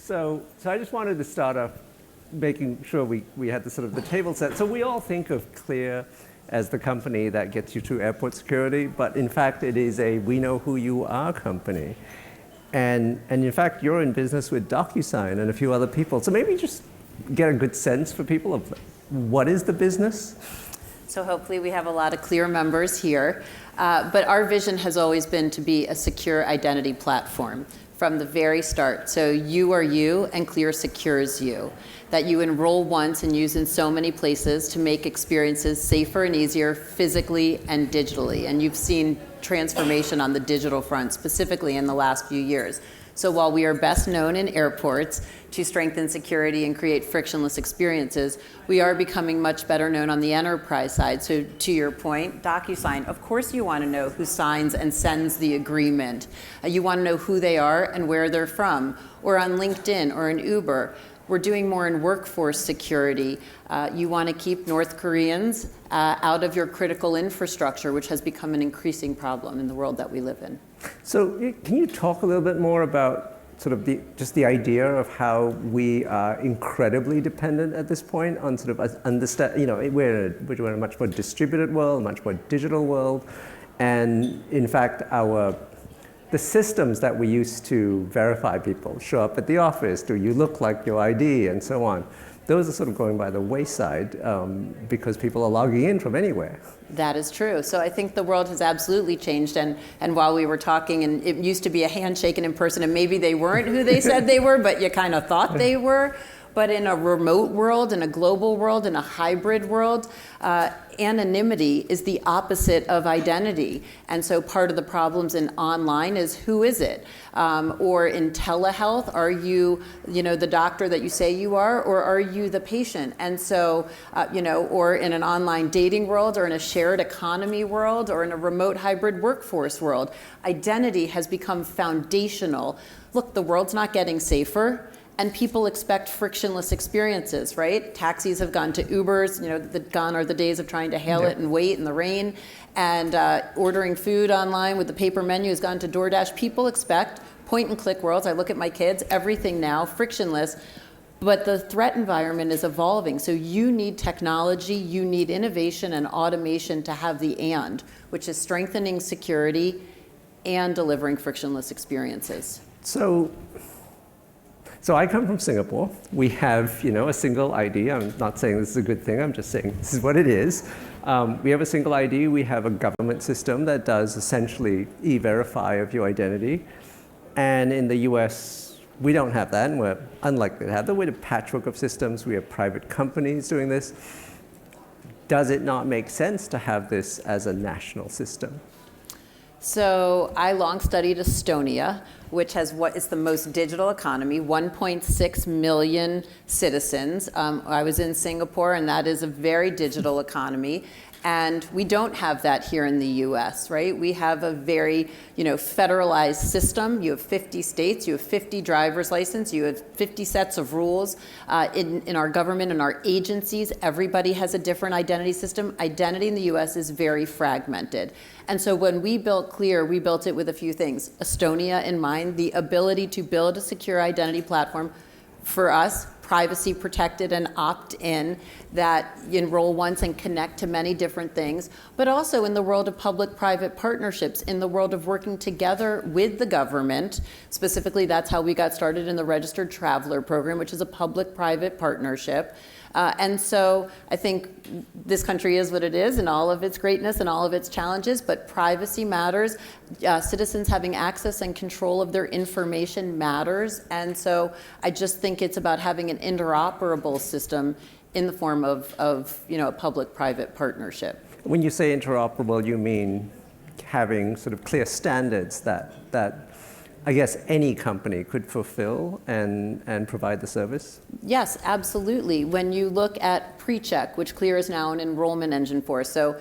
So I just wanted to start off making sure we had the sort of the table set. So we all think of Clear as the company that gets you through airport security, but in fact it is a we know who you are company. And in fact, you're in business with DocuSign and a few other people. So maybe just get a good sense for people of what is the business? So hopefully we have a lot of Clear members here. But our vision has always been to be a secure identity platform from the very start. So you are you and Clear secures you. That you enroll once and use in so many places to make experiences safer and easier physically and digitally. And you've seen transformation on the digital front, specifically in the last few years. So while we are best known in airports to strengthen security and create frictionless experiences, we are becoming much better known on the enterprise side. So to your point, DocuSign, of course you want to know who signs and sends the agreement. You want to know who they are and where they're from, or on LinkedIn or in Uber. We're doing more in workforce security. You want to keep North Koreans out of your critical infrastructure, which has become an increasing problem in the world that we live in. So can you talk a little bit more about sort of just the idea of how we are incredibly dependent at this point on sort of understand, we're in a much more distributed world, much more digital world, and in fact the systems that we use to verify people, show up at the office, do you look like your ID, and so on, those are sort of going by the wayside because people are logging in from anywhere. That is true. So I think the world has absolutely changed. And while we were talking, and it used to be a handshake in person, and maybe they weren't who they said they were, but you kind of thought they were. But in a remote world, in a global world, in a hybrid world, anonymity is the opposite of identity. And so part of the problems in online is who is it? Or in telehealth, are you, the doctor that you say you are, or are you the patient? And so, or in an online dating world, or in a shared economy world, or in a remote hybrid workforce world, identity has become foundational. Look, the world's not getting safer. And people expect frictionless experiences, right? Taxis have gone to Ubers, gone are the days of trying to hail it and wait in the rain. And ordering food online with the paper menu has gone to DoorDash. People expect point and click worlds. I look at my kids, everything now, frictionless. But the threat environment is evolving. So you need technology, you need innovation and automation to have the and, which is strengthening security and delivering frictionless experiences. So I come from Singapore. We have, a single ID. I'm not saying this is a good thing. I'm just saying this is what it is. We have a single ID. We have a government system that does essentially e-verify of your identity. And in the US, we don't have that, and we're unlikely to have that. We're a patchwork of systems. We have private companies doing this. Does it not make sense to have this as a national system? So I long studied Estonia, which has what is the most digital economy, 1.6 million citizens. I was in Singapore, and that is a very digital economy. And we don't have that here in the US, right? We have a very, federalized system. You have 50 states, you have 50 driver's license, you have 50 sets of rules. In our government and our agencies, everybody has a different identity system. Identity in the US is very fragmented. And so when we built Clear, we built it with a few things. Estonia in mind, the ability to build a secure identity platform for us, privacy protected and opt-in, that you enroll once and connect to many different things, but also in the world of public-private partnerships, in the world of working together with the government. Specifically, that's how we got started in the Registered Traveler Program, which is a public-private partnership. And so I think this country is what it is in all of its greatness and all of its challenges, but privacy matters. Citizens having access and control of their information matters. And so I just think it's about having an interoperable system in the form of a public-private partnership. When you say interoperable, you mean having sort of clear standards that I guess any company could fulfill and provide the service? Yes, absolutely. When you look at PreCheck, which Clear is now an enrollment engine for, so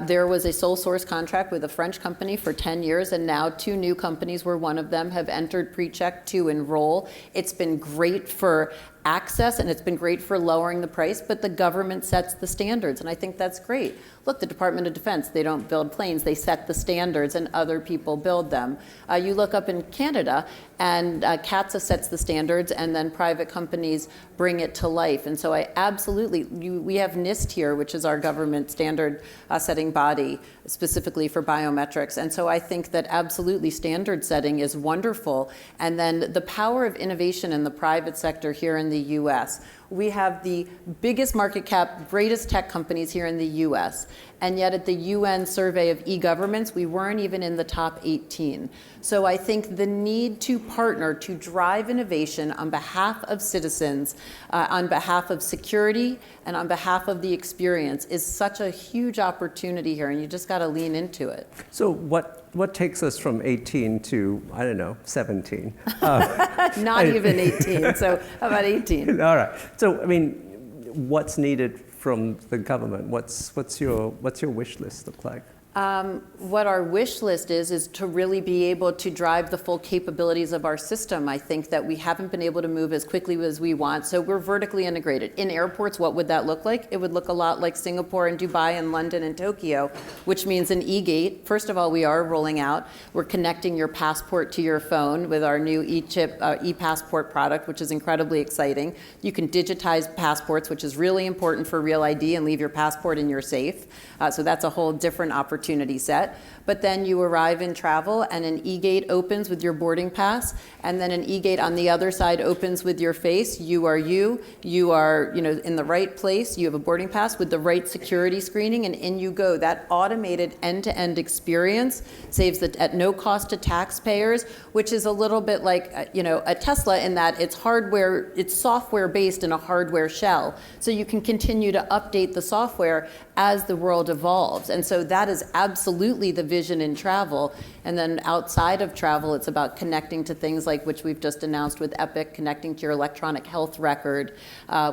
there was a sole source contract with a French company for 10 years, and now 2 new companies, where one of them have entered PreCheck to enroll. It's been great for access, and it's been great for lowering the price, but the government sets the standards, and I think that's great. Look, the Department of Defense, they don't build planes, they set the standards, and other people build them. You look up in Canada, and CATSA sets the standards, and then private companies bring it to life. And so I absolutely, we have NIST here, which is our government standard setting body, specifically for biometrics. And so I think that absolutely standard setting is wonderful. And then the power of innovation in the private sector here in the US. We have the biggest market cap, greatest tech companies here in the US. And yet at the UN survey of e-governments, we weren't even in the top 18. So I think the need to partner to drive innovation on behalf of citizens, on behalf of security, and on behalf of the experience is such a huge opportunity here, and you just got to lean into it. So what takes us from 18 to, I don't know, 17? Not even 18, so how about 18? All right. So, I mean, what's needed from the government? What's your wish list look like? What our wish list is to really be able to drive the full capabilities of our system. I think that we haven't been able to move as quickly as we want, so we're vertically integrated. In airports, what would that look like? It would look a lot like Singapore and Dubai and London and Tokyo, which means an e-gate. First of all, we are rolling out. We're connecting your passport to your phone with our new e-chip, e-passport product, which is incredibly exciting. You can digitize passports, which is really important for Real ID, and leave your passport in your safe. So that's a whole different opportunity set. But then you arrive in travel, and an e-gate opens with your boarding pass, and then an e-gate on the other side opens with your face. You are in the right place. You have a boarding pass with the right security screening, and in you go. That automated end-to-end experience saves at no cost to taxpayers, which is a little bit like a Tesla in that it's hardware, it's software based in a hardware shell. So you can continue to update the software as the world evolves. And so that is absolutely the vision in travel. And then outside of travel, it's about connecting to things like which we've just announced with Epic, connecting to your electronic health record,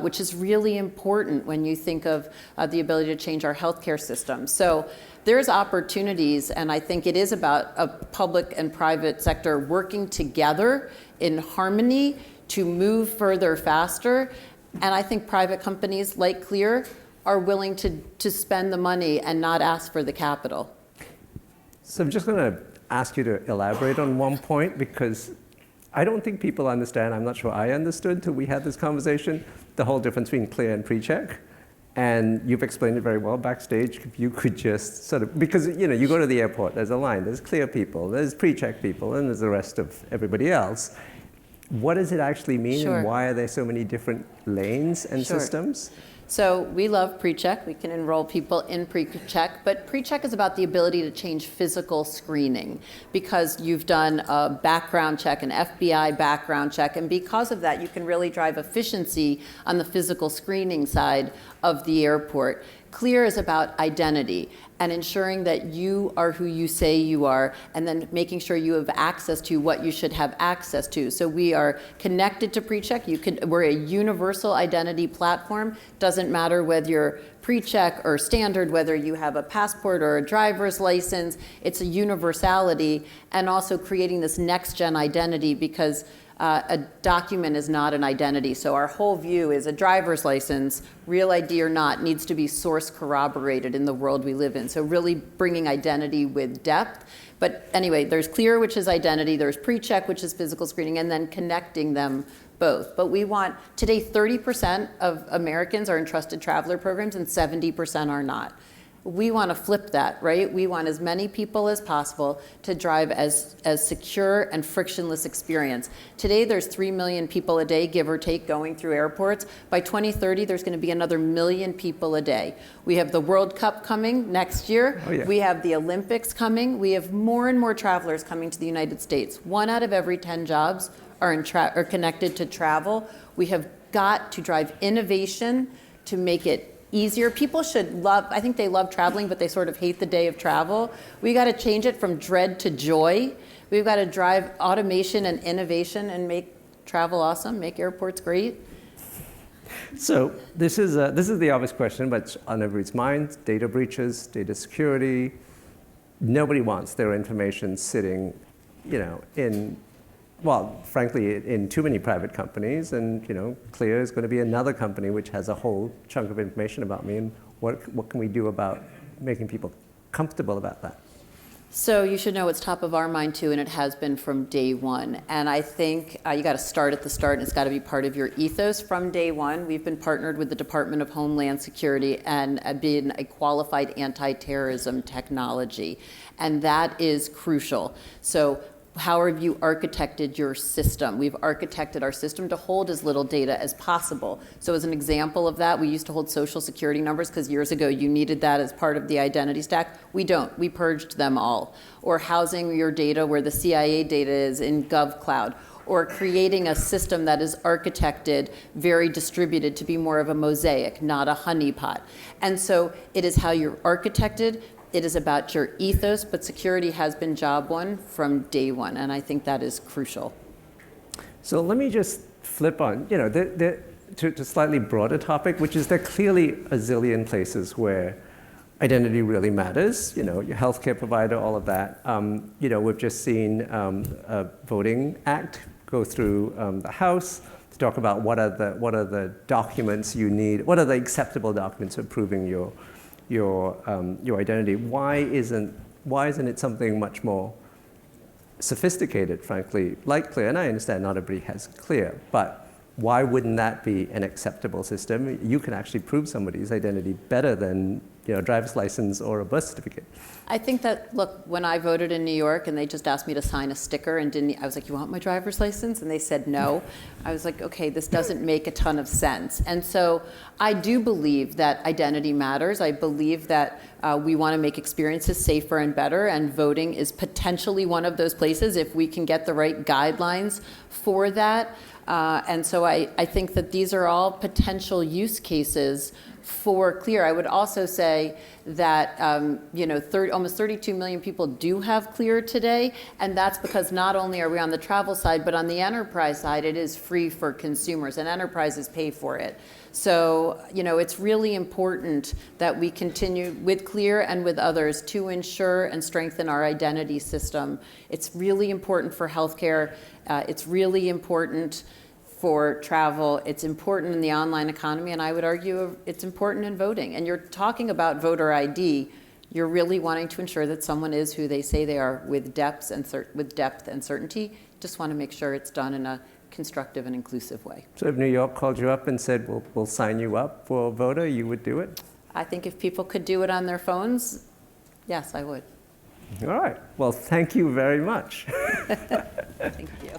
which is really important when you think of the ability to change our healthcare system. So there's opportunities, and I think it is about a public and private sector working together in harmony to move further faster. And I think private companies like Clear are willing to spend the money and not ask for the capital. So I'm just going to ask you to elaborate on one point, because I don't think people understand, I'm not sure I understood until we had this conversation, the whole difference between Clear and PreCheck. And you've explained it very well backstage. If you could just sort of, because you go to the airport, there's a line, there's Clear people, there's PreCheck people, and there's the rest of everybody else. What does it actually mean, Sure. and why are there so many different lanes and Sure. systems? So we love PreCheck. We can enroll people in PreCheck, but PreCheck is about the ability to change physical screening, because you've done a background check, an FBI background check, and because of that, you can really drive efficiency on the physical screening side of the airport. Clear is about identity and ensuring that you are who you say you are, and then making sure you have access to what you should have access to. So we are connected to PreCheck. We're a universal identity platform. Doesn't matter whether you're PreCheck or standard, whether you have a passport or a driver's license. It's a universality, and also creating this next-gen identity, because a document is not an identity. So our whole view is a driver's license, Real ID or not, needs to be source corroborated in the world we live in. So really bringing identity with depth. But anyway, there's Clear, which is identity, there's PreCheck, which is physical screening, and then connecting them both. But we want, today 30% of Americans are in trusted traveler programs and 70% are not. We want to flip that, right? We want as many people as possible to drive as secure and frictionless experience. Today, there's 3 million people a day, give or take, going through airports. By 2030, there's going to be another 1 million people a day. We have the World Cup coming next year. Oh, yeah. We have the Olympics coming. We have more and more travelers coming to the United States. 1 out of every 10 jobs are connected to travel. We have got to drive innovation to make it easier. People should love, I think they love traveling, but they sort of hate the day of travel. We got to change it from dread to joy. We've got to drive automation and innovation and make travel awesome, make airports great. So this is the obvious question, but it's on everybody's mind: data breaches, data security. Nobody wants their information sitting, in well, frankly, in too many private companies, and Clear is going to be another company which has a whole chunk of information about me, and what can we do about making people comfortable about that? So you should know it's top of our mind too, and it has been from day one. And I think you got to start at the start, and it's got to be part of your ethos from day one. We've been partnered with the Department of Homeland Security and been a qualified anti-terrorism technology, and that is crucial. So how have you architected your system? We've architected our system to hold as little data as possible. So as an example of that, we used to hold social security numbers because years ago you needed that as part of the identity stack. We don't. We purged them all. Or housing your data where the CIA data is in GovCloud. Or creating a system that is architected, very distributed to be more of a mosaic, not a honeypot. And so it is how you're architected. It is about your ethos, but security has been job one from day one, and I think that is crucial. So let me just flip on, to a slightly broader topic, which is there are clearly a zillion places where identity really matters. Your healthcare provider, all of that. We've just seen a voting act go through the House to talk about what are the documents you need, what are the acceptable documents for proving your identity. Why isn't it something much more sophisticated, frankly, like Clear? And I understand not everybody has Clear, but why wouldn't that be an acceptable system? You can actually prove somebody's identity better than a driver's license or a birth certificate. I think that, look, when I voted in New York and they just asked me to sign a sticker and I was like, you want my driver's license? And they said no. I was like, okay, this doesn't make a ton of sense. And so I do believe that identity matters. I believe that we want to make experiences safer and better, and voting is potentially one of those places if we can get the right guidelines for that. And so I think that these are all potential use cases for Clear. I would also say that almost 32 million people do have Clear today, and that's because not only are we on the travel side, but on the enterprise side, it is free for consumers, and enterprises pay for it. So, it's really important that we continue with Clear and with others to ensure and strengthen our identity system. It's really important for healthcare. It's really important for travel. It's important in the online economy, and I would argue it's important in voting. And you're talking about voter ID. You're really wanting to ensure that someone is who they say they are with depth and certainty. Just want to make sure it's done in a constructive and inclusive way. So if New York called you up and said, we'll sign you up for a voter, you would do it? I think if people could do it on their phones, yes, I would. All right. Well, thank you very much. Thank you.